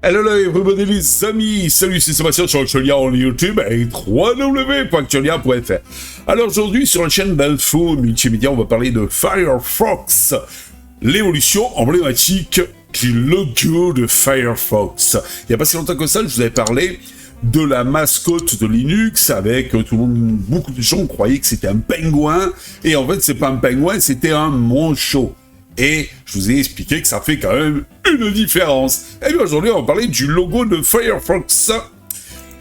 Hello everybody les amis, salut c'est Sébastien sur Actualia en YouTube et www.actualia.fr. Alors aujourd'hui sur la chaîne d'info multimédia on va parler de Firefox, l'évolution emblématique du logo de Firefox. Il n'y a pas si longtemps que ça je vous avais parlé de la mascotte de Linux avec tout le monde, beaucoup de gens croyaient que c'était un pingouin et en fait c'est pas un pingouin, c'était un manchot. Et je vous ai expliqué que ça fait quand même une différence. Et bien aujourd'hui, on va parler du logo de Firefox.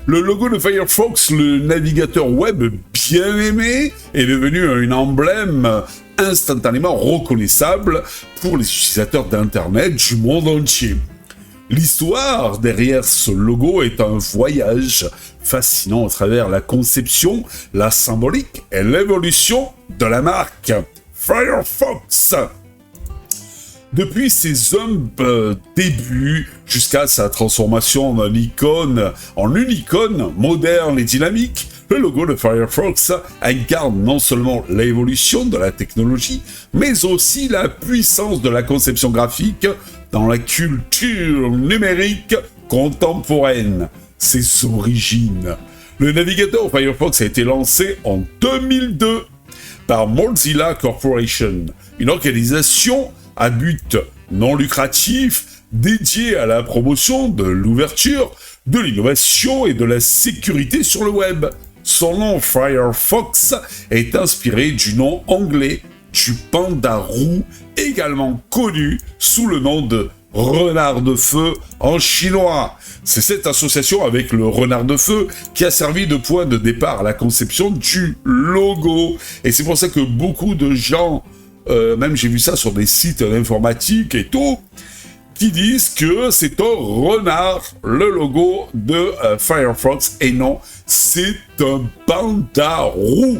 Le logo de Firefox, le navigateur web bien aimé, est devenu un emblème instantanément reconnaissable pour les utilisateurs d'Internet du monde entier. L'histoire derrière ce logo est un voyage fascinant à travers la conception, la symbolique et l'évolution de la marque Firefox. Depuis ses humbles débuts jusqu'à sa transformation en une icône moderne et dynamique, le logo de Firefox incarne non seulement l'évolution de la technologie, mais aussi la puissance de la conception graphique dans la culture numérique contemporaine. Ses origines. Le navigateur Firefox a été lancé en 2002 par Mozilla Corporation, une organisation à but non lucratif, dédié à la promotion de l'ouverture, de l'innovation et de la sécurité sur le web. Son nom Firefox est inspiré du nom anglais du panda roux, également connu sous le nom de renard de feu en chinois. C'est cette association avec le renard de feu qui a servi de point de départ à la conception du logo. Et c'est pour ça que beaucoup de gens même j'ai vu ça sur des sites d'informatique et tout, qui disent que c'est un renard, le logo de Firefox, et non, c'est un panda roux.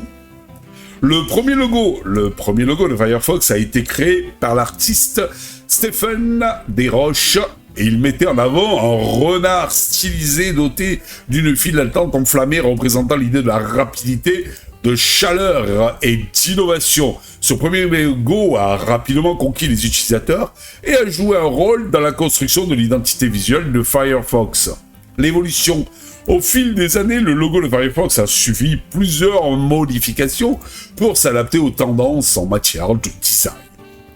Le premier logo de Firefox a été créé par l'artiste Stephen Desroches, et il mettait en avant un renard stylisé doté d'une file d'attente enflammée représentant l'idée de la rapidité, de chaleur et d'innovation. Ce premier logo a rapidement conquis les utilisateurs et a joué un rôle dans la construction de l'identité visuelle de Firefox. L'évolution. Au fil des années, le logo de Firefox a suivi plusieurs modifications pour s'adapter aux tendances en matière de design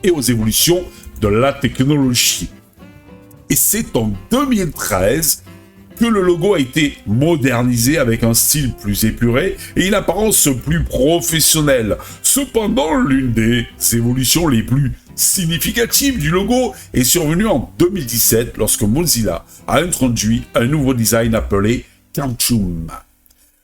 et aux évolutions de la technologie. Et c'est en 2013 que le logo a été modernisé avec un style plus épuré et une apparence plus professionnelle. Cependant, l'une des évolutions les plus significatives du logo est survenue en 2017 lorsque Mozilla a introduit un nouveau design appelé Quantum.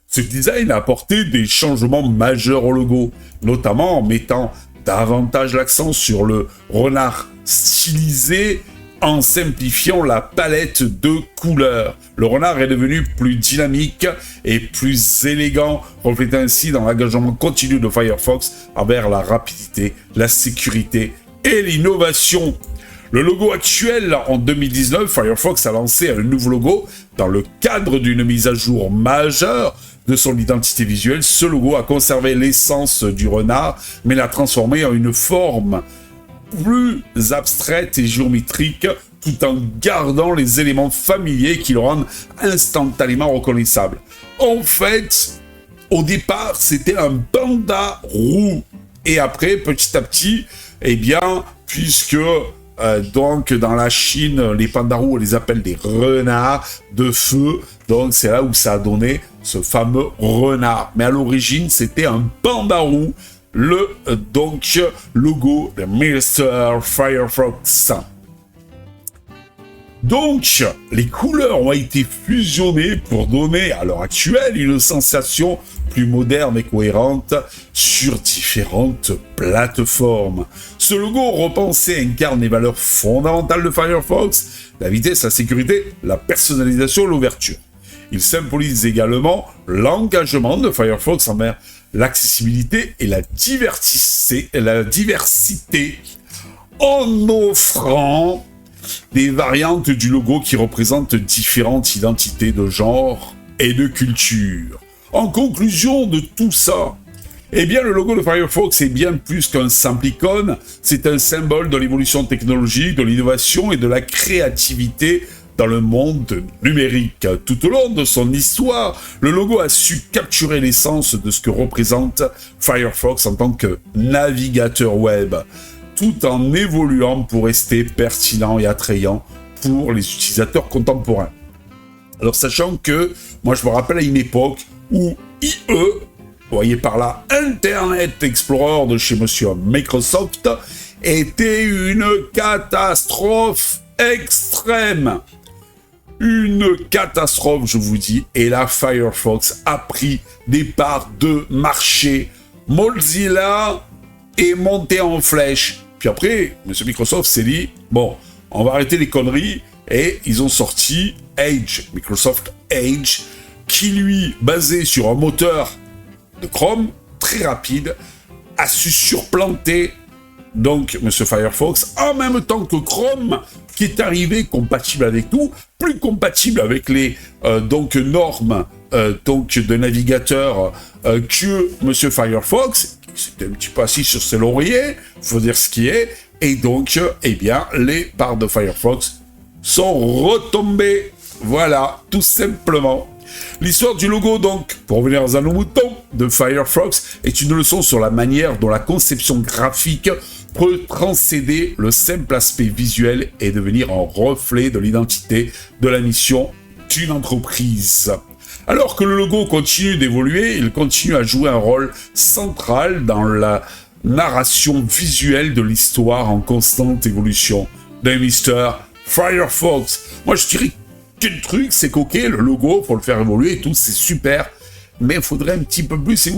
Ce design a apporté des changements majeurs au logo, notamment en mettant davantage l'accent sur le renard stylisé, en simplifiant la palette de couleurs. Le renard est devenu plus dynamique et plus élégant, reflétant ainsi dans l'engagement continu de Firefox envers la rapidité, la sécurité et l'innovation. Le logo actuel, en 2019, Firefox a lancé un nouveau logo dans le cadre d'une mise à jour majeure de son identité visuelle. Ce logo a conservé l'essence du renard, mais l'a transformé en une forme plus abstraite et géométrique, tout en gardant les éléments familiers qui le rendent instantanément reconnaissable. En fait, au départ, c'était un panda roux. Et après, petit à petit, eh bien, puisque donc dans la Chine, les pandas roux, on les appelle des renards de feu. Donc c'est là où ça a donné ce fameux renard. Mais à l'origine, c'était un panda roux. Le logo de Mr. Firefox. Donc, les couleurs ont été fusionnées pour donner à l'heure actuelle une sensation plus moderne et cohérente sur différentes plateformes. Ce logo repensé incarne les valeurs fondamentales de Firefox, la vitesse, la sécurité, la personnalisation et l'ouverture. Il symbolise également l'engagement de Firefox envers l'accessibilité et la diversité en offrant des variantes du logo qui représentent différentes identités de genre et de culture. En conclusion de tout ça, eh bien le logo de Firefox est bien plus qu'un simple icône, c'est un symbole de l'évolution technologique, de l'innovation et de la créativité dans le monde numérique. Tout au long de son histoire, le logo a su capturer l'essence de ce que représente Firefox en tant que navigateur web, tout en évoluant pour rester pertinent et attrayant pour les utilisateurs contemporains. Alors sachant que, moi je me rappelle à une époque où IE, vous voyez par là, Internet Explorer de chez monsieur Microsoft, était une catastrophe extrême. Une catastrophe, je vous dis, et là Firefox a pris des parts de marché. Mozilla est monté en flèche. Puis après, monsieur Microsoft s'est dit, bon, on va arrêter les conneries, et ils ont sorti Edge, Microsoft Edge, qui lui, basé sur un moteur de Chrome très rapide, a su surplanter donc monsieur Firefox en même temps que Chrome, qui est arrivé compatible avec tout, plus compatible avec les normes donc de navigateur que monsieur Firefox, qui s'était un petit peu assis sur ses lauriers, faut dire ce qui est, et donc eh bien les parts de Firefox sont retombées. Voilà, tout simplement. L'histoire du logo, donc, pour revenir à nos moutons, de Firefox, est une leçon sur la manière dont la conception graphique peut transcender le simple aspect visuel et devenir un reflet de l'identité de la mission d'une entreprise. Alors que le logo continue d'évoluer, il continue à jouer un rôle central dans la narration visuelle de l'histoire en constante évolution de Mr. Firefox. Moi, je dirais qu'un truc, c'est qu'ok, le logo, faut le faire évoluer et tout, c'est super, mais il faudrait un petit peu plus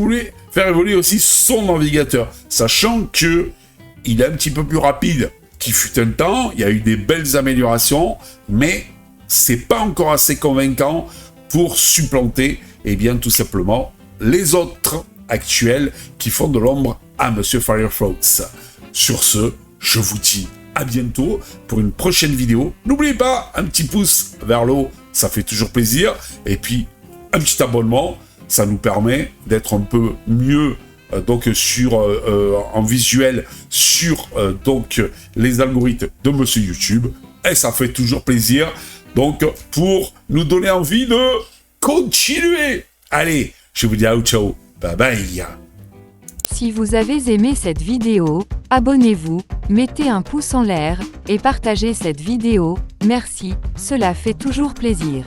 faire évoluer aussi son navigateur, sachant que il est un petit peu plus rapide qu'il fut un temps, il y a eu des belles améliorations, mais c'est pas encore assez convaincant pour supplanter, eh bien, tout simplement, les autres actuels qui font de l'ombre à monsieur Firefox. Sur ce, je vous dis à bientôt pour une prochaine vidéo. N'oubliez pas, un petit pouce vers le haut, ça fait toujours plaisir. Et puis, un petit abonnement, ça nous permet d'être un peu mieux donc en visuel sur donc les algorithmes de monsieur YouTube. Et ça fait toujours plaisir. Donc, pour nous donner envie de continuer. Allez, je vous dis ciao, bye bye. Si vous avez aimé cette vidéo, abonnez-vous, mettez un pouce en l'air, et partagez cette vidéo, merci, cela fait toujours plaisir.